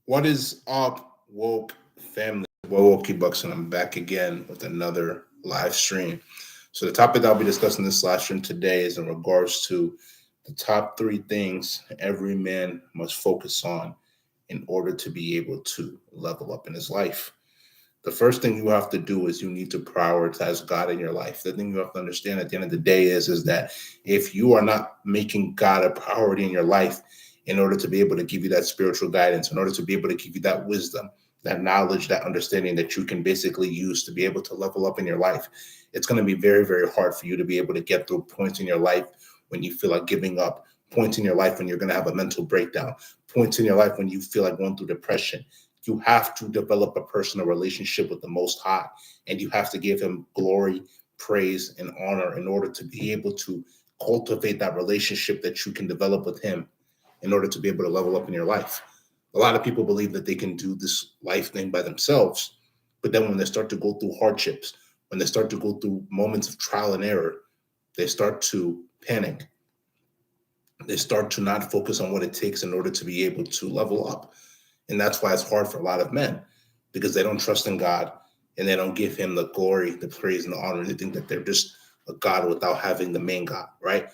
What is up, woke family? Well, Wokey Bucks, and I'm back again with another live stream. So, the topic that I'll be discussing this live stream today is in regards to the top three things every man must focus on in order to be able to level up in his life. The first thing you have to do is you need to prioritize God in your life. The thing you have to understand at the end of the day is that if you are not making God a priority in your life in order to be able to give you that spiritual guidance, in order to be able to give you that wisdom, that knowledge, that understanding that you can basically use to be able to level up in your life, it's going to be very, very hard for you to be able to get through points in your life when you feel like giving up, points in your life when you're going to have a mental breakdown, points in your life when you feel like going through depression. You have to develop a personal relationship with the Most High, and you have to give Him glory, praise, and honor in order to be able to cultivate that relationship that you can develop with Him in order to be able to level up in your life. A lot of people believe that they can do this life thing by themselves, but then when they start to go through hardships, when they start to go through moments of trial and error, they start to panic. They start to not focus on what it takes in order to be able to level up. And that's why it's hard for a lot of men because they don't trust in God and they don't give Him the glory, the praise, and the honor. They think that they're just a God without having the main God, right?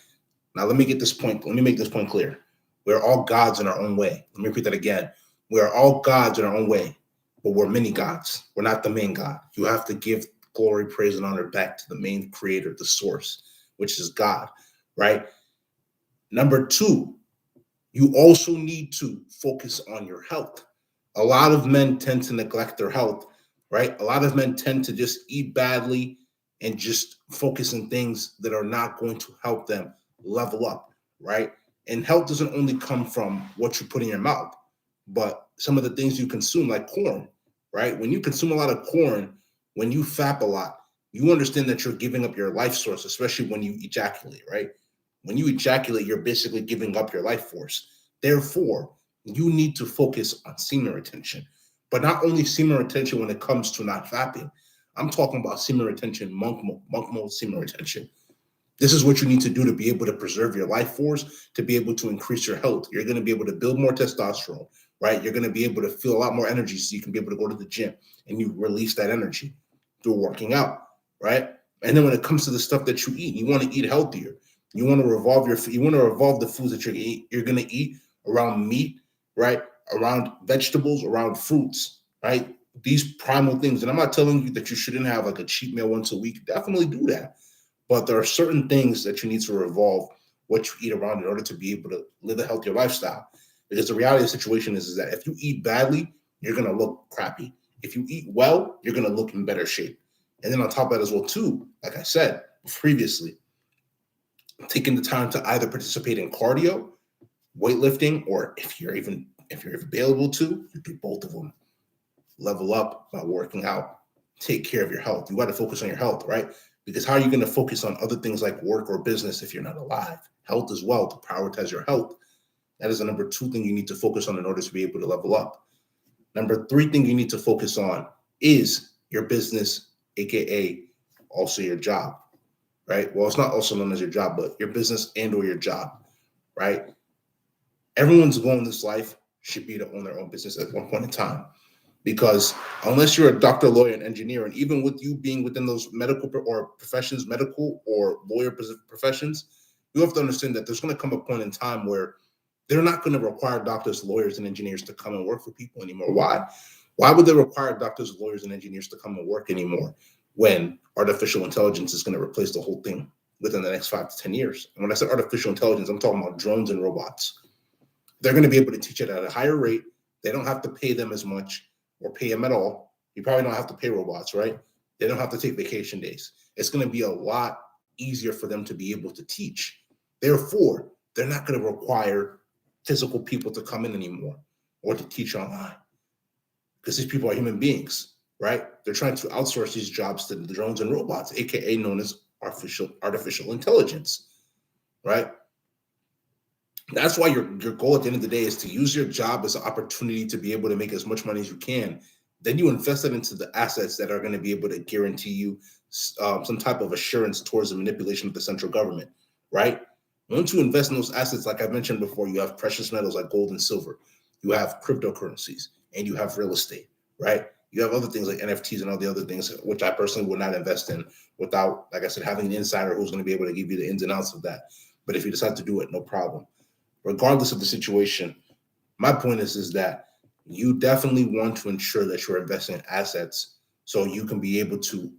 Now, let me get this point. Let me make this point clear. We're all gods in our own way. Let me repeat that again. We are all gods in our own way, but we're many gods. We're not the main God. You have to give glory, praise, and honor back to the main creator, the source, which is God, right? Number two, you also need to focus on your health. A lot of men tend to neglect their health, right? A lot of men tend to just eat badly and just focus on things that are not going to help them level up, right? And health doesn't only come from what you put in your mouth, but some of the things you consume, like corn, right? When you consume a lot of corn, when you fap a lot, you understand that you're giving up your life source, especially when you ejaculate, right? When you ejaculate, you're basically giving up your life force. Therefore, you need to focus on semen retention, but not only semen retention when it comes to not fapping. I'm talking about semen retention, monk mode semen retention. This is what you need to do to be able to preserve your life force, to be able to increase your health. You're going to be able to build more testosterone, right? You're going to be able to feel a lot more energy so you can be able to go to the gym and you release that energy through working out, right? And then when it comes to the stuff that you eat, you want to eat healthier. You want to revolve the foods that you're going to eat around meat, right? Around vegetables, around fruits, right? These primal things. And I'm not telling you that you shouldn't have like a cheat meal once a week. Definitely do that. But there are certain things that you need to revolve what you eat around in order to be able to live a healthier lifestyle. Because the reality of the situation is that if you eat badly, you're going to look crappy. If you eat well, you're going to look in better shape. And then on top of that as well, too, like I said previously, taking the time to either participate in cardio, weightlifting, or if you're available to, you do both of them. Level up by working out. Take care of your health. You got to focus on your health, right? Because how are you going to focus on other things like work or business if you're not alive? Health as well, to prioritize your health. That is the number two thing you need to focus on in order to be able to level up. Number three thing you need to focus on is your business, aka also your job, right? Well, it's not also known as your job, but your business and or your job, right? Everyone's goal in this life should be to own their own business at one point in time. Because unless you're a doctor, lawyer, and engineer, and even with you being within those medical or professions, medical or lawyer professions, you have to understand that there's going to come a point in time where they're not going to require doctors, lawyers, and engineers to come and work for people anymore. Why? Why would they require doctors, lawyers, and engineers to come and work anymore when artificial intelligence is going to replace the whole thing within the next 5 to 10 years? And when I say artificial intelligence, I'm talking about drones and robots. They're going to be able to teach it at a higher rate. They don't have to pay them as much or pay them at all. You probably don't have to pay robots, right? They don't have to take vacation days. It's going to be a lot easier for them to be able to teach. Therefore, they're not going to require physical people to come in anymore or to teach online because these people are human beings, right? They're trying to outsource these jobs to the drones and robots, aka known as artificial intelligence, right? That's why your goal at the end of the day is to use your job as an opportunity to be able to make as much money as you can. Then you invest it into the assets that are going to be able to guarantee you some type of assurance towards the manipulation of the central government, right? Once you invest in those assets, like I mentioned before, you have precious metals like gold and silver. You have cryptocurrencies. and you have real estate, right? You have other things like NFTs and all the other things, which I personally would not invest in without, like I said, having an insider who's going to be able to give you the ins and outs of that. But if you decide to do it, no problem. Regardless of the situation, my point is that you definitely want to ensure that you're investing in assets so you can be able to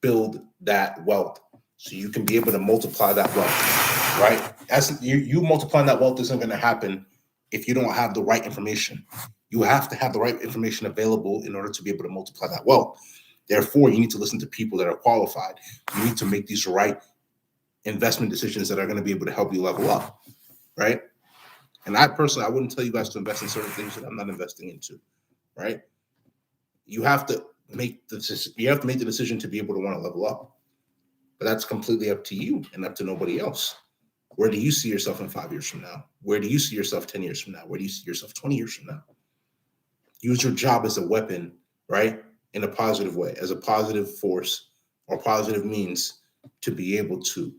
build that wealth, so you can be able to multiply that wealth, right? As you multiplying that wealth isn't going to happen if you don't have the right information. You have to have the right information available in order to be able to multiply that wealth. Therefore, you need to listen to people that are qualified. You need to make these right investment decisions that are going to be able to help you level up, right? And I personally, I wouldn't tell you guys to invest in certain things that I'm not investing into, right? You have to make the decision to be able to want to level up. But that's completely up to you and up to nobody else. Where do you see yourself in 5 years from now? Where do you see yourself 10 years from now? Where do you see yourself 20 years from now? Use your job as a weapon, right? In a positive way, as a positive force or positive means to be able to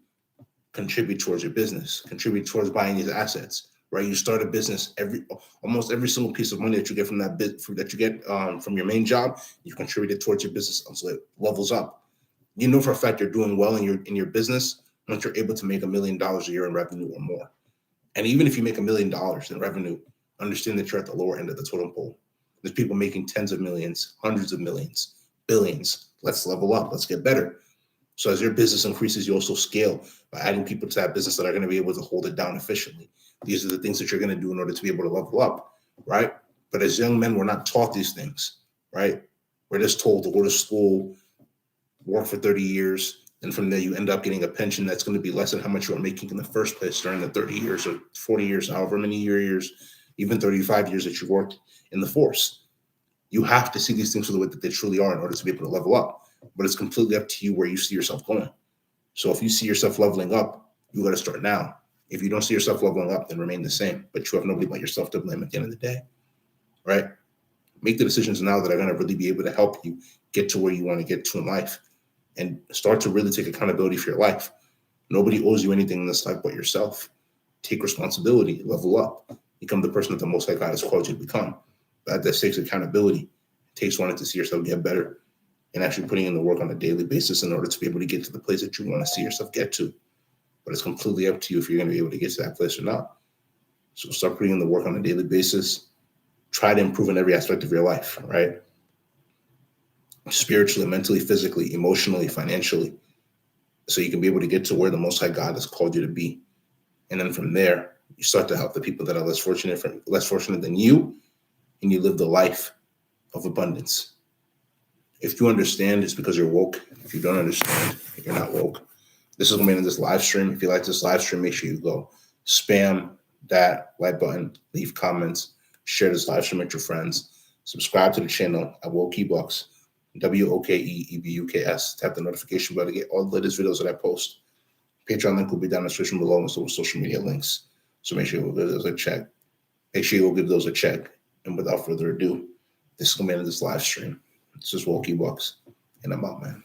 contribute towards your business, contribute towards buying these assets, right? You start a business, almost every single piece of money that you get from that bit that you get from your main job, you contribute it towards your business until it levels up. You know for a fact you're doing well in your business once you're able to make $1 million a year in revenue or more. And even if you make $1 million in revenue, understand that you're at the lower end of the totem pole. There's people making tens of millions, hundreds of millions, billions. Let's level up. Let's get better. So as your business increases, you also scale by adding people to that business that are going to be able to hold it down efficiently. These are the things that you're going to do in order to be able to level up, right? But as young men, we're not taught these things, right? We're just told to go to school, work for 30 years, and from there you end up getting a pension that's going to be less than how much you were making in the first place during the 30 years or 40 years, however many years, even 35 years that you worked in the force. You have to see these things for the way that they truly are in order to be able to level up. But it's completely up to you where you see yourself going. So if you see yourself leveling up, you got to start now. If you don't see yourself leveling up, then remain the same. But you have nobody but yourself to blame at the end of the day, right? Make the decisions now that are going to really be able to help you get to where you want to get to in life, and start to really take accountability for your life. Nobody owes you anything in this life but yourself. Take responsibility, level up, become the person that the Most High God has called you to become. That takes accountability. It takes wanting to see yourself get better and actually putting in the work on a daily basis in order to be able to get to the place that you want to see yourself get to. But it's completely up to you if you're going to be able to get to that place or not. So start putting in the work on a daily basis. Try to improve in every aspect of your life, right? Spiritually, mentally, physically, emotionally, financially, so you can be able to get to where the Most High God has called you to be. And then from there, you start to help the people that are less fortunate than you, and you live the life of abundance. If you understand, it's because you're woke. If you don't understand, you're not woke. This is going to be in this live stream. If you like this live stream, make sure you go spam that like button, leave comments, share this live stream with your friends, subscribe to the channel at Wokeebucks, WOKEEBUKS. Tap the notification bell to get all the latest videos that I post. Patreon link will be down in the description below, and so will social media links. So make sure you go give those a check. Make sure you go give those a check. And without further ado, this is going to be in this live stream. This is Wokeebucks, and I'm out, man.